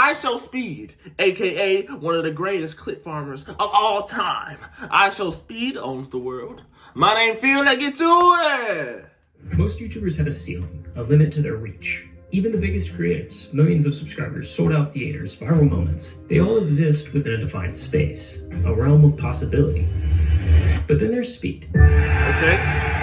iShowSpeed, aka one of the greatest clip farmers of all time. iShowSpeed owns the world. My name Phil, let's get to it! Most YouTubers have a ceiling, a limit to their reach. Even the biggest creators, millions of subscribers, sold-out theaters, viral moments, they all exist within a defined space, a realm of possibility. But then there's speed. Okay.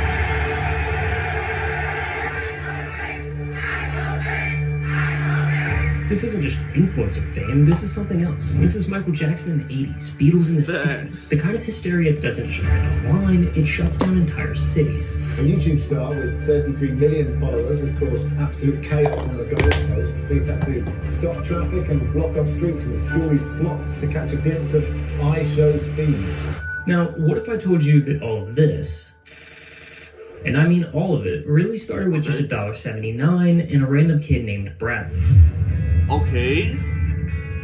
This isn't just influencer fame, this is something else. This is Michael Jackson in the 80s, Beatles in the 60s. The kind of hysteria that doesn't just trend online, it shuts down entire cities. A YouTube star with 33 million followers has caused absolute chaos on the Gold Coast. Police had to stop traffic and block off streets as stories flocked to catch a glimpse of iShowSpeed. Now, what if I told you that all of this, and I mean all of it, really started with just $1.79 and a random kid named Bradley. Okay.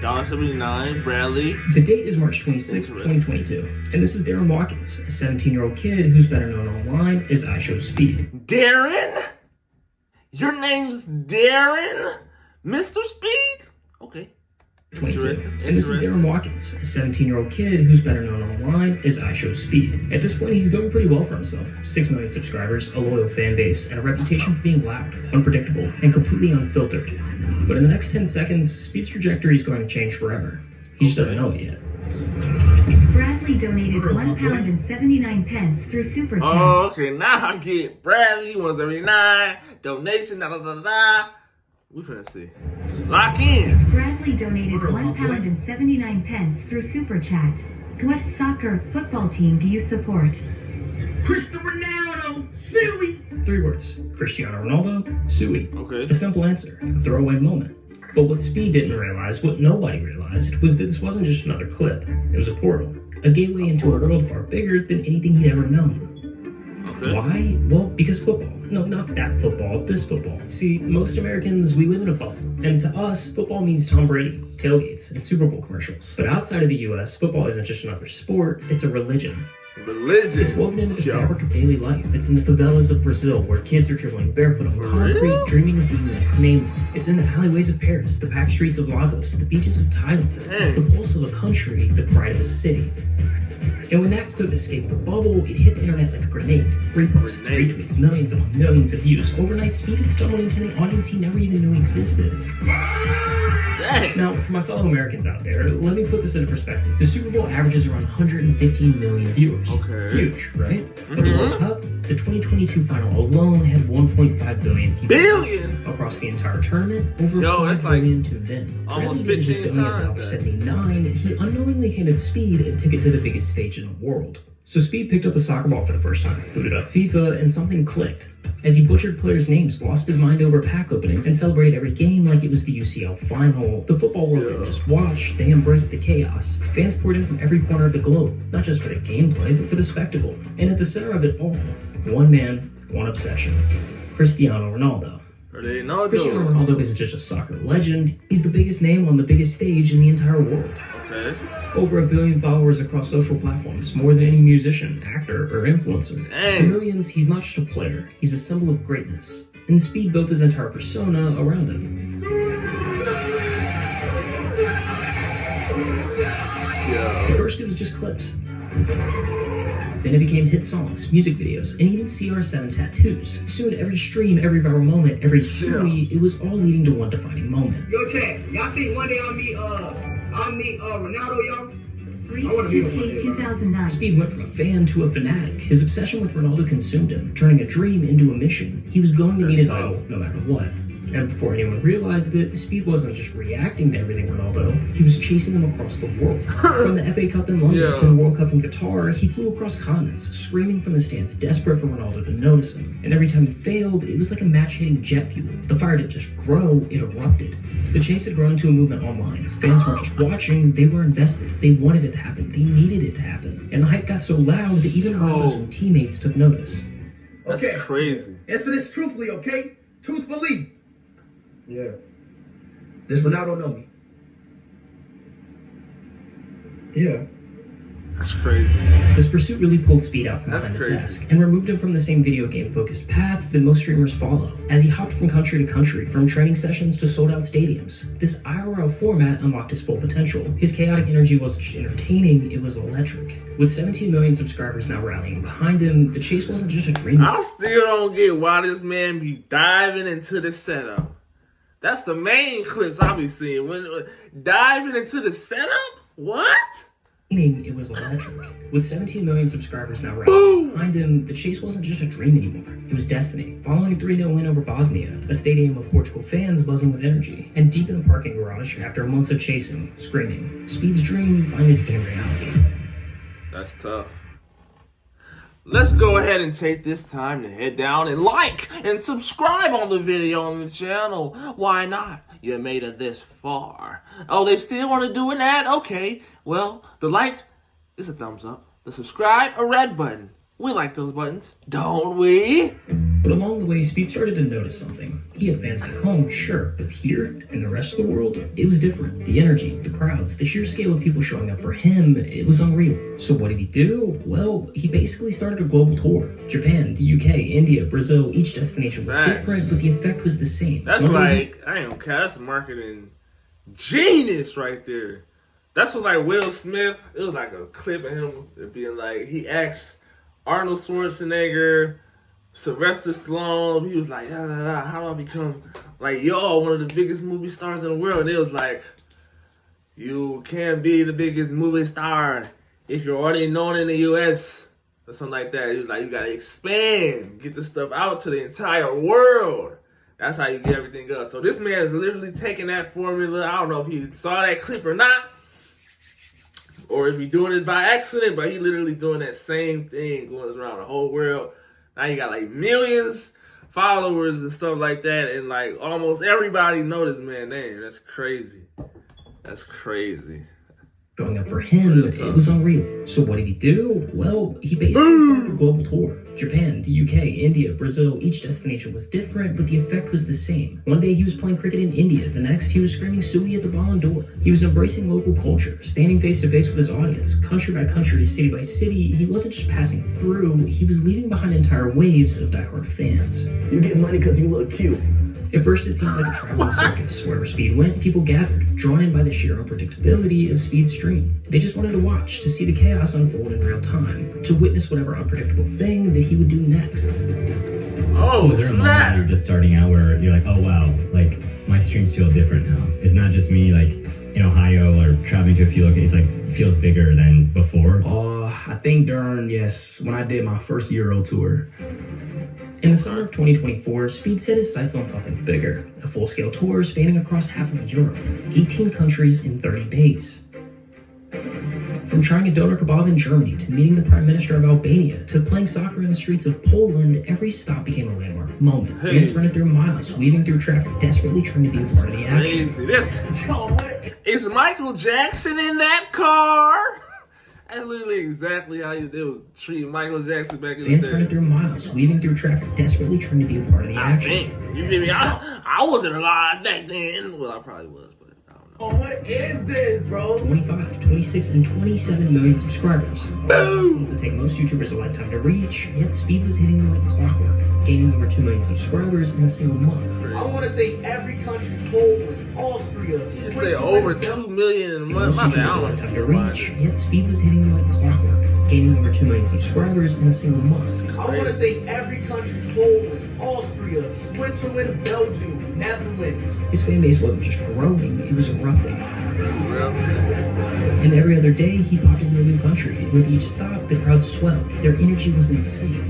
$1.79, Bradley. The date is March 26, 2022, and this is Darren Watkins, a 17-year-old kid who's better known online as iShowSpeed. Darren? Your name's Darren? Mr. Speed? Okay. 22. And this is Darren Watkins, a 17-year-old kid who's better known online as iShowSpeed. At this point, he's doing pretty well for himself. 6 million subscribers, a loyal fan base, and a reputation for being loud, unpredictable, and completely unfiltered. But in the next 10 seconds, Speed's trajectory is going to change forever. He just doesn't know it yet. Bradley donated £1.79 through Super Chat. Oh, okay, now I get it. Bradley, 179, donation, da-da-da-da-da. We finna see. Lock in. Bradley donated £1.79 through Super Chat. What soccer football team do you support? Cristiano Ronaldo, Suey. 3 words. Cristiano Ronaldo, Suey. Okay. A simple answer, a throwaway moment. But what Speed didn't realize, what nobody realized, was that this wasn't just another clip. It was a portal. A gateway into a world far bigger than anything he'd ever known. Okay. Why? Well, because football. No, not that football, this football. See, most Americans, we live in a bubble. And to us, football means Tom Brady, tailgates, and Super Bowl commercials. But outside of the US, football isn't just another sport, it's a religion. Religion. It's woven into the fabric of daily life. It's in the favelas of Brazil, where kids are dribbling barefoot on concrete, dreaming of being the next name. It's in the alleyways of Paris, the packed streets of Lagos, the beaches of Thailand. It's the pulse of a country, the pride of a city. And when that clip escaped the bubble, it hit the internet like a grenade. Reposts, retweets, millions upon millions of views. Overnight, Speed had stumbled into an audience he never even knew existed. Dang. Now, for my fellow Americans out there, let me put this into perspective. The Super Bowl averages around 115 million viewers. Okay. Huge, right? But the World Cup, the 2022 final alone had 1.5 billion people. Billion? Across the entire tournament, over 5 billion tuned in. Almost Bradley 15 times. $79, he unknowingly handed Speed a ticket to the biggest stage in the world. So Speed picked up a soccer ball for the first time, booted up FIFA, and something clicked. As he butchered players' names, lost his mind over pack openings, and celebrated every game like it was the UCL final, the football world didn't just watch, they embraced the chaos. Fans poured in from every corner of the globe, not just for the gameplay, but for the spectacle. And at the center of it all, one man, one obsession. Cristiano Ronaldo. Cristiano Ronaldo isn't just a soccer legend, he's the biggest name on the biggest stage in the entire world. Okay. Over 1 billion followers across social platforms, more than any musician, actor, or influencer. Dang. To millions, he's not just a player, he's a symbol of greatness. And Speed built his entire persona around him. At first it was just clips. Then it became hit songs, music videos, and even CR7 tattoos. Soon every stream, every viral moment, every story, it was all leading to one defining moment. Yo, Chad, y'all think one day I'll meet Ronaldo, y'all? I wanna meet him one day, bro. 2009. Speed went from a fan to a fanatic. His obsession with Ronaldo consumed him, turning a dream into a mission. He was going to meet his idol no matter what. And before anyone realized it, Speed wasn't just reacting to everything Ronaldo, he was chasing him across the world. From the FA Cup in London to the World Cup in Qatar, he flew across continents, screaming from the stands, desperate for Ronaldo to notice him. And every time he failed, it was like a match hitting jet fuel. The fire didn't just grow, it erupted. The chase had grown into a movement online. Fans weren't just watching, they were invested. They wanted it to happen, they needed it to happen. And the hype got so loud that even Ronaldo's own teammates took notice. That's crazy. Answer this truthfully, okay? Truthfully. Yeah. Does Ronaldo know me? Yeah. That's crazy. This pursuit really pulled Speed out from That's behind the crazy. desk and removed him from the same video game-focused path that most streamers follow. As he hopped from country to country, from training sessions to sold-out stadiums, this IRL format unlocked his full potential. His chaotic energy wasn't just entertaining, it was electric. With 17 million subscribers now rallying behind him, the chase wasn't just a dream. I still don't get why this man be diving into the setup. That's the main clips I be seeing. When diving into the setup? What? It was electric. With 17 million subscribers now rallying behind him, the chase wasn't just a dream anymore. It was destiny. Following a 3-0 win over Bosnia, a stadium of Portugal fans buzzing with energy, and deep in the parking garage after months of chasing, screaming, Speed's dream finally became reality. That's tough. Let's go ahead and take this time to head down and like and subscribe on the video on the channel. Why not? You made it this far. Oh, they still want to do an ad? Okay. Well, the like is a thumbs up. The subscribe, a red button. We like those buttons, don't we? But along the way, Speed started to notice something. He had fans back home, sure, but here, in the rest of the world, it was different. The energy, the crowds, the sheer scale of people showing up for him, it was unreal. So what did he do? Well, he basically started a global tour. Japan, the UK, India, Brazil, each destination was different, but the effect was the same. That's like, I ain't gonna care, that's marketing genius right there. That's what like Will Smith, it was like a clip of him being like, he asked Arnold Schwarzenegger, Sylvester Stallone, he was like, how do I become like y'all, one of the biggest movie stars in the world? And it was like, you can't be the biggest movie star if you're already known in the US or something like that. He was like, you gotta expand, get this stuff out to the entire world. That's how you get everything up. So this man is literally taking that formula. I don't know if he saw that clip or not, or if he's doing it by accident, but he literally doing that same thing going around the whole world. Now you got like millions followers and stuff like that, and like almost everybody know this man's name. That's crazy. That's crazy. Showing up for him, it was unreal. So what did he do? Well, he basically started a global tour. Japan, the UK, India, Brazil, each destination was different, but the effect was the same. One day he was playing cricket in India, the next he was screaming Sui at the Ballon d'Or. He was embracing local culture, standing face to face with his audience, country by country, city by city. He wasn't just passing through, he was leaving behind entire waves of diehard fans. You get money because you look cute. At first, it seemed like a traveling circus. Wherever Speed went, people gathered, drawn in by the sheer unpredictability of Speed's stream. They just wanted to watch, to see the chaos unfold in real time, to witness whatever unpredictable thing that he would do next. Oh, Was there a moment when you're just starting out where you're like, oh wow, like my streams feel different now? It's not just me like in Ohio or traveling to a few locations. It's like it feels bigger than before. I think when I did my first Euro tour. In the summer of 2024, Speed set his sights on something bigger, a full-scale tour spanning across half of Europe, 18 countries in 30 days. From trying a doner kebab in Germany, to meeting the Prime Minister of Albania, to playing soccer in the streets of Poland, every stop became a landmark moment. Fans sprinted through miles, weaving through traffic, desperately trying to be a part of the action. Crazy. Is Michael Jackson in that car? That's literally exactly how they would treat Michael Jackson back in the day. Fans sprinted through miles, weaving through traffic, desperately trying to be a part of the action. You feel me? I wasn't alive back then. Well, I probably was, but I don't know. Oh, what is this, bro? 25, 26, and 27 million subscribers. Things that take most YouTubers a lifetime to reach, yet Speed was hitting them like clockwork, gaining over 2 million subscribers in a single month. I want to thank every country, Poland, Austria, You say over 2 million in a month. My bad. I YouTubers a don't lifetime to know. reach, yet Speed was hitting them like clockwork, gaining over 2 million subscribers in a single month. I want to thank every country, Poland, Austria, Switzerland, Belgium, Netherlands. His fan base wasn't just growing, it was erupting. Real. And every other day, he popped into a new country. With each stop, the crowd swelled. Their energy was insane.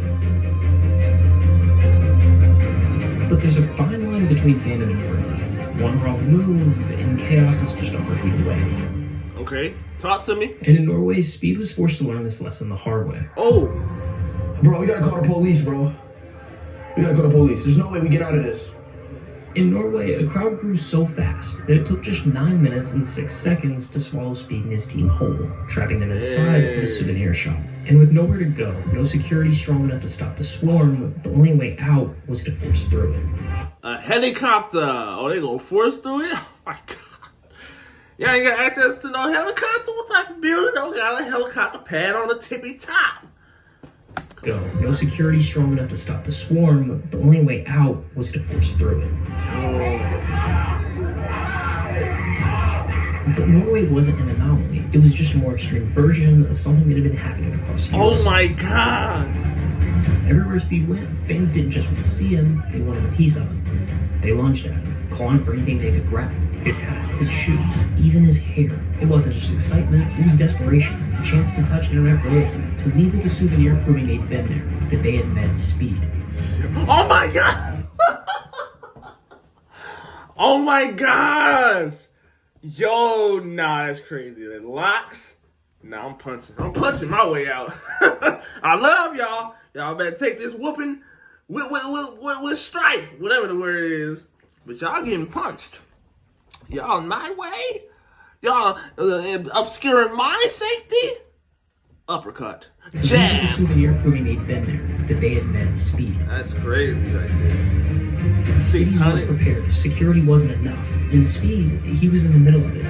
But there's a fine line between fandom and frenzy. One wrong move, and chaos is just a heartbeat away. Okay, talk to me. And in Norway, Speed was forced to learn this lesson the hard way. Oh, Bro, we gotta call the police, bro. We gotta call the police. There's no way we get out of this. In Norway, a crowd grew so fast that it took just 9 minutes and 6 seconds to swallow Speed and his team whole, trapping them inside of a souvenir shop. And with nowhere to go, no security strong enough to stop the swarm, the only way out was to force through it. a helicopter. Oh, they gonna force through it? Oh my god. Y'all ain't got access to no helicopter. What type of building don't got a helicopter pad on the tippy top? Go. No security strong enough to stop the swarm. The only way out was to force through it. But Norway wasn't an anomaly. It was just a more extreme version of something that had been happening across Europe. Oh my God! Everywhere Speed went, fans didn't just want to see him, they wanted a piece of him. They lunged at him, clawing for anything they could grab. His hat, his shoes, even his hair. It wasn't just excitement, it was desperation. A chance to touch internet royalty, to leave with a souvenir proving they'd been there, that they had met Speed. Oh my God! Oh my gosh! Yo, nah, that's crazy. The locks? Nah, I'm punching. I'm punching my way out. I love y'all. Y'all better take this whooping with strife, whatever the word is. But y'all getting punched. Y'all my way? Y'all obscuring my safety? Uppercut. Jab. A souvenir proving they'd been there, that they had met Speed. That's crazy right there. Cities weren't 600. prepared. Security wasn't enough. In Speed, he was in the middle of it,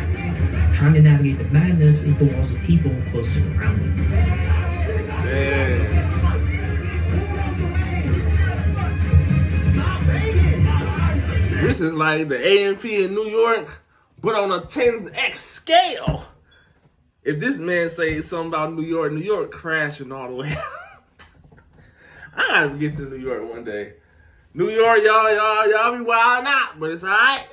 trying to navigate the madness as the walls of people closed in around him. Man. This is like the AMP in New York, but on a 10x scale. If this man says something about New York crashing all the way out. I gotta get to New York one day. New York, y'all be wild out, but it's alright.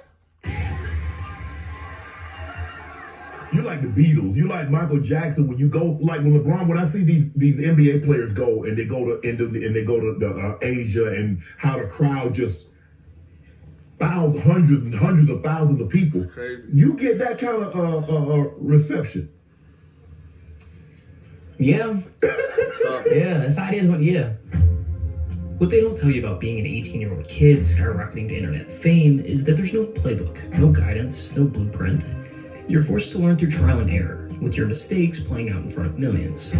You like the Beatles. You like Michael Jackson. When you go, like when LeBron, when I see these NBA players go and they go to Asia, and how the crowd just thousands, hundreds and hundreds of thousands of people. That's crazy. You get that kind of reception. Yeah. Yeah, that's how it is. Yeah. What they don't tell you about being an 18-year-old kid skyrocketing to internet fame is that there's no playbook, no guidance, no blueprint. You're forced to learn through trial and error, with your mistakes playing out in front of millions.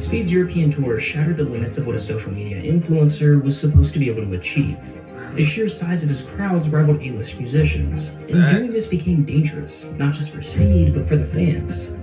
Speed's European tour shattered the limits of what a social media influencer was supposed to be able to achieve. The sheer size of his crowds rivaled A-list musicians, and doing this became dangerous, not just for Speed, but for the fans.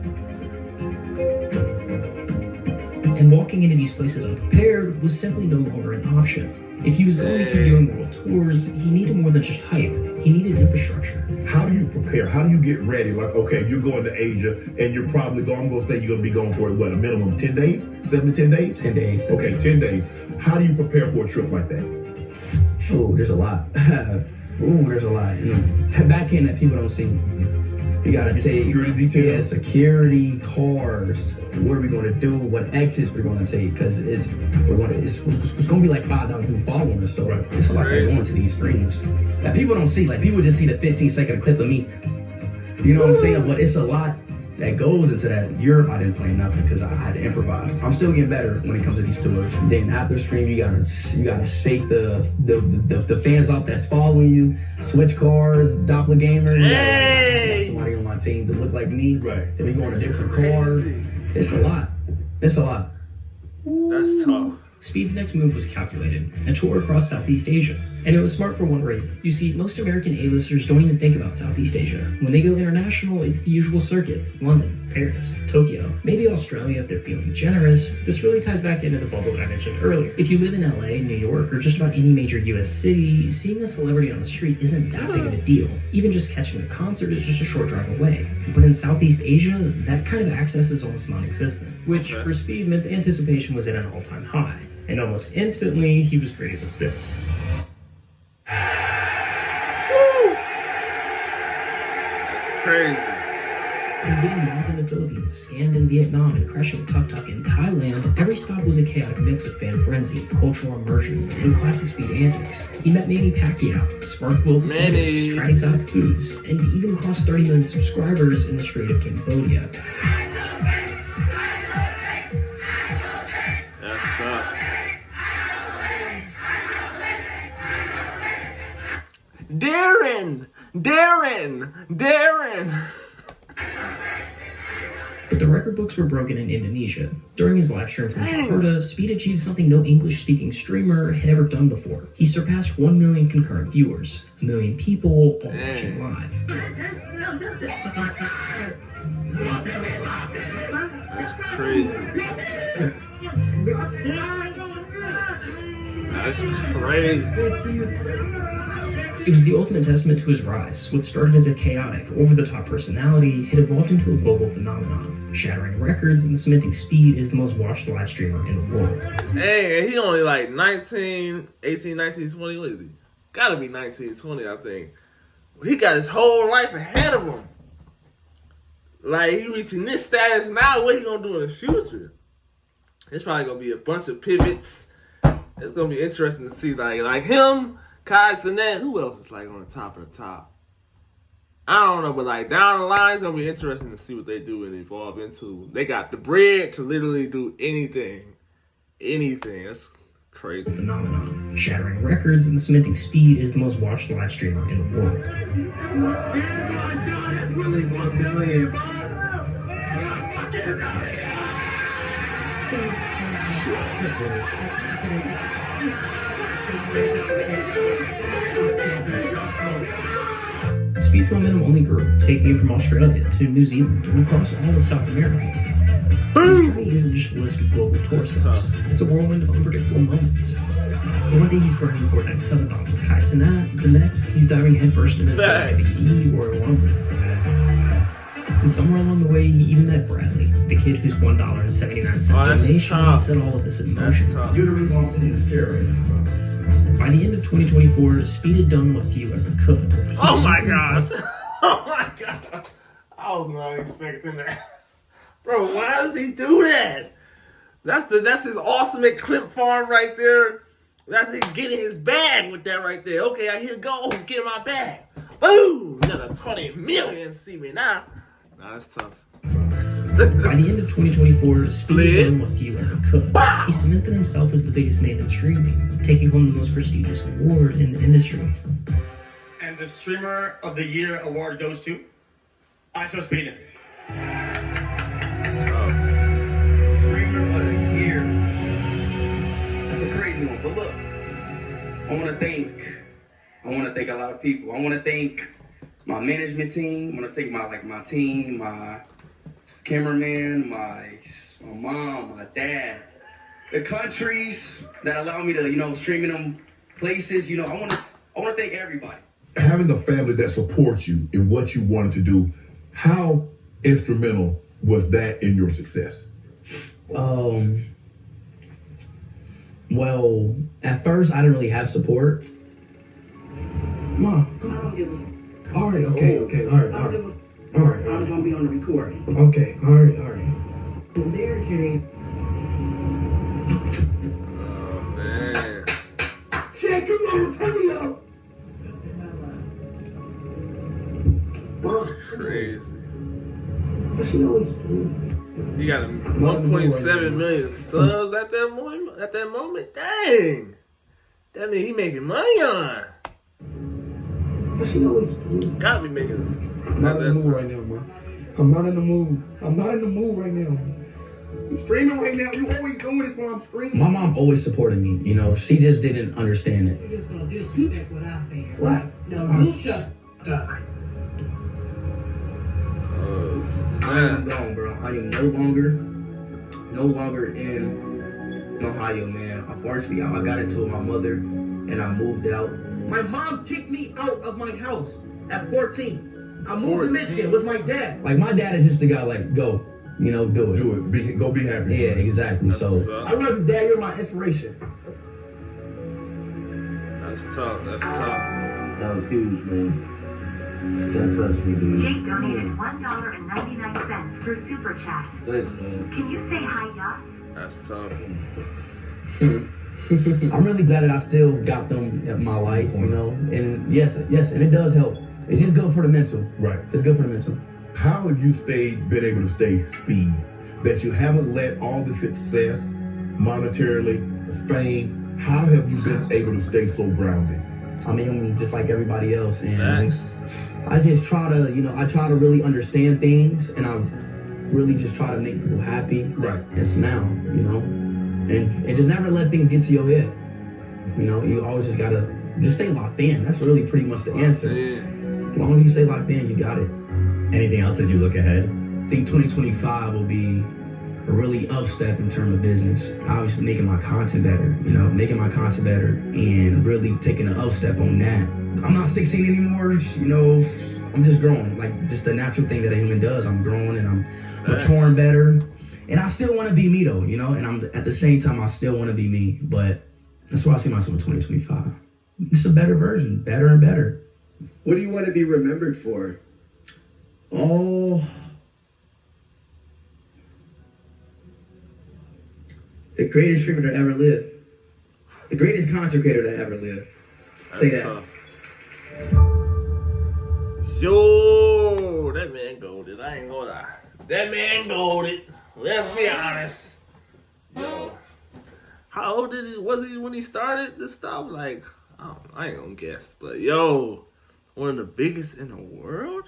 And walking into these places unprepared was simply no longer an option. If he was going to keep doing world tours, he needed more than just hype. He needed infrastructure. How do you prepare? How do you get ready? Like, okay, you're going to Asia, and you're probably going, I'm going to say you're going to be going for, what, a minimum of 10 days? 7 to 10 days? 10 days. Okay, 10 days. How do you prepare for a trip like that? Oh, there's a lot. There's a lot. You know, back end that people don't see. You gotta take security details. Yeah, security, cars. What are we gonna do? What exits we're gonna take? Because it's gonna be like 5,000 people following us. So it's a lot that going to these streams that people don't see. Like people just see the 15-second clip of me. You know what I'm saying? But it's a lot that goes into that. Europe, I didn't play nothing because I had to improvise. I'm still getting better when it comes to these tours. Then after stream, you gotta shake the fans off that's following you. Switch cars, doppelganger. Hey! Somebody on my team that look like me. Right. Then we go on a different car. It's a lot. It's a lot. That's tough. Speed's next move was calculated, a tour across Southeast Asia. And it was smart for one reason. You see, most American A-listers don't even think about Southeast Asia. When they go international, it's the usual circuit. London, Paris, Tokyo, maybe Australia if they're feeling generous. This really ties back into the bubble that I mentioned earlier. If you live in LA, New York, or just about any major US city, seeing a celebrity on the street isn't that big of a deal. Even just catching a concert is just a short drive away. But in Southeast Asia, that kind of access is almost non-existent. Which, for Speed, meant the anticipation was at an all-time high. And almost instantly, he was greeted with this. Woo! That's crazy. From getting mobbed in the Philippines, scanned in Vietnam, and crashing tuk-tuk in Thailand, every stop was a chaotic mix of fan frenzy, cultural immersion, and classic Speed antics. He met Manny Pacquiao, sparked local flavors, tried exotic foods, and even crossed 30 million subscribers in the Strait of Cambodia. That's tough. Darren! But the record books were broken in Indonesia. During his live stream from Jakarta, Speed achieved something no English-speaking streamer had ever done before. He surpassed 1 million concurrent viewers, 1 million people all watching live. That's crazy. That's crazy. It was the ultimate testament to his rise. What started as a chaotic, over-the-top personality had evolved into a global phenomenon, shattering records and cementing Speed as the most watched live streamer in the world. Hey, and he only like 19, 18, 19, 20. What is he? Gotta be 19, 20, I think. He got his whole life ahead of him. Like, he reaching this status now, what he gonna do in the future? It's probably gonna be a bunch of pivots. It's gonna be interesting to see, like him, Kai Cenat, who else is like on the top of the top? I don't know, but like down the line, it's gonna be interesting to see what they do and evolve into. They got the bread to literally do anything. Anything. That's crazy. Phenomenon, shattering records and cementing Speed as the most watched live streamer in the world. Speed's momentum only grew, taking it from Australia to New Zealand and across all of South America. His journey isn't just a list of global tour stops, it's a whirlwind of unpredictable moments. One day he's grinding Fortnite subathons with Kai Cenat, the next he's diving headfirst into WWE or longer. And somewhere along the way, he even met Bradley, the kid whose $1.79 donation set all of this in motion. You're the reason I'm sitting in this chair right now. By the end of 2024, Speed had done what few ever could. Oh my gosh! Oh my god! I was not expecting that, bro. Why does he do that? That's his ultimate clip farm right there. That's him getting his bag with that right there. Okay, I here go, get in my bag. Boom! Another 20 million. See me now. Nah, that's tough. By the end of 2024, Speed had done what few ever could. He cemented himself as the biggest name in streaming, taking home the most prestigious award in the industry. And the Streamer of the Year award goes to iShowSpeed. Streamer of the Year. That's a crazy one, but look, I want to thank a lot of people. I want to thank my management team. I want to thank my team, my cameraman, my mom, my dad, the countries that allow me to, stream in them places. I want to thank everybody. Having a family that supports you in what you wanted to do, how instrumental was that in your success? Well, at first I didn't really have support. Mom, I don't give a. all right, okay, all right. I'm gonna be on the recording. Okay, all right. There's your. Oh man. Shit, come on, tell me though. Crazy. What she always do? You got 1.7 million subs at that moment. At that moment, dang. That means he making money on. What she always do? Gotta be making. I'm not in the mood right now, man. I'm not in the mood right now. You streaming right now? You always doing this while I'm streaming? My mom always supported me. She just didn't understand it. You just gonna disrespect what I say. What? No, you shut up. I am gone, bro. I am no longer in Ohio, man. Unfortunately, I got into it with my mother, and I moved out. My mom kicked me out of my house at 14. I moved to Michigan with my dad. Like, my dad is just the guy, like, go, do it. Do it. Go be happy. Yeah, exactly. So I love you, Dad. You're my inspiration. That's tough. that was huge, man. That touched me, dude. Jake donated $1.99 through Super Chat. Thanks, man. Can you say hi, Yas? That's tough. I'm really glad that I still got them in my life, And yes, and it does help. It's just good for the mental. Right. It's good for the mental. How have you been able to stay Speed? That you haven't let all the success, monetarily, fame, how have you been able to stay so grounded? I mean, just like everybody else. And Thanks. I just try to, I try to really understand things, and really just try to make people happy, Right. and smile, you know, and just never let things get to your head. You know, you always just gotta just stay locked in. That's really pretty much the answer. As long as you stay locked in, you got it. Anything else as you look ahead? I think 2025 will be a really up step in terms of business. Obviously making my content better, you know, making my content better and really taking an up step on that. I'm not 16 anymore, you know, I'm just growing. Like just the natural thing that a human does. I'm growing and I'm maturing better. And I still want to be me though, you know, and I'm at the same time, I still want to be me. But that's why I see myself in 2025. It's a better version, better and better. What do you want to be remembered for? Oh, the greatest streamer to ever live. The greatest content creator to ever live. Say that. Tough. Yo, that man golded. I ain't gonna lie. That man golded. Let's be honest. Yo, how old was he when he started this stuff? Like, I ain't gonna guess. But yo, one of the biggest in the world?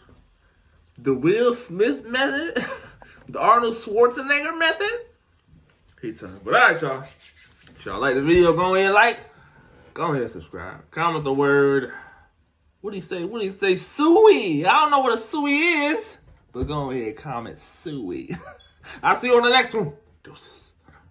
The Will Smith method? The Arnold Schwarzenegger method? He tough. But alright, y'all. If y'all like the video, go ahead and like. Go ahead and subscribe. Comment the word. What do you say? What do you say? Suey. I don't know what a suey is. But go ahead and comment suey. I'll see you on the next one. Deuces.